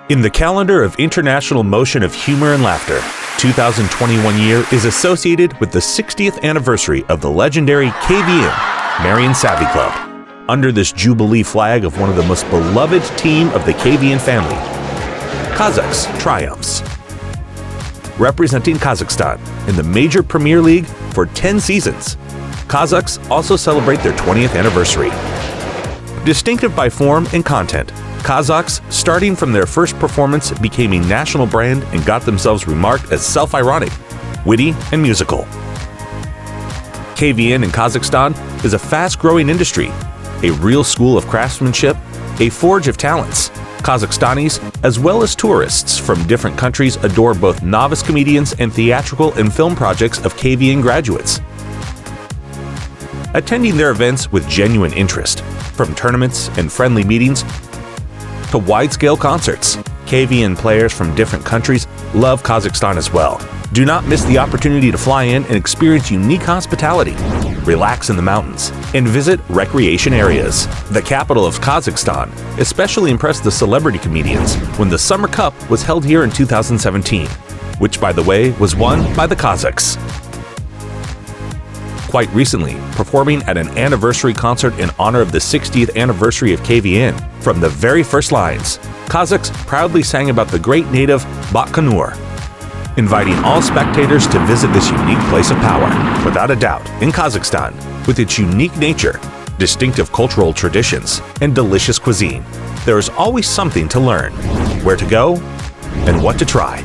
In the calendar of international motion of humor and laughter, 2021 year is associated with the 60th anniversary of the legendary KVN Marian Savvy Club. Under this jubilee flag of one of the most beloved team of the KVN family, Kazakhs triumphs. Representing Kazakhstan in the major Premier League for 10 seasons, Kazakhs also celebrate their 20th anniversary. Distinctive by form and content, Kazakhs, starting from their first performance, became a national brand and got themselves remarked as self-ironic, witty, and musical. KVN in Kazakhstan is a fast-growing industry, a real school of craftsmanship, a forge of talents. Kazakhstanis, as well as tourists from different countries, adore both novice comedians and theatrical and film projects of KVN graduates, attending their events with genuine interest, from tournaments and friendly meetings to wide-scale concerts. KVN players from different countries love Kazakhstan as well. Do not miss the opportunity to fly in and experience unique hospitality, relax in the mountains, and visit recreation areas. The capital of Kazakhstan especially impressed the celebrity comedians when the Summer Cup was held here in 2017, which, by the way, was won by the Kazakhs. Quite recently, performing at an anniversary concert in honor of the 60th anniversary of KVN, from the very first lines, Kazakhs proudly sang about the great native Bakanur, inviting all spectators to visit this unique place of power. Without a doubt, in Kazakhstan, with its unique nature, distinctive cultural traditions, and delicious cuisine, there is always something to learn, where to go, and what to try.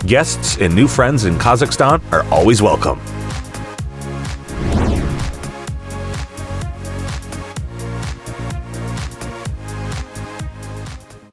Guests and new friends in Kazakhstan are always welcome.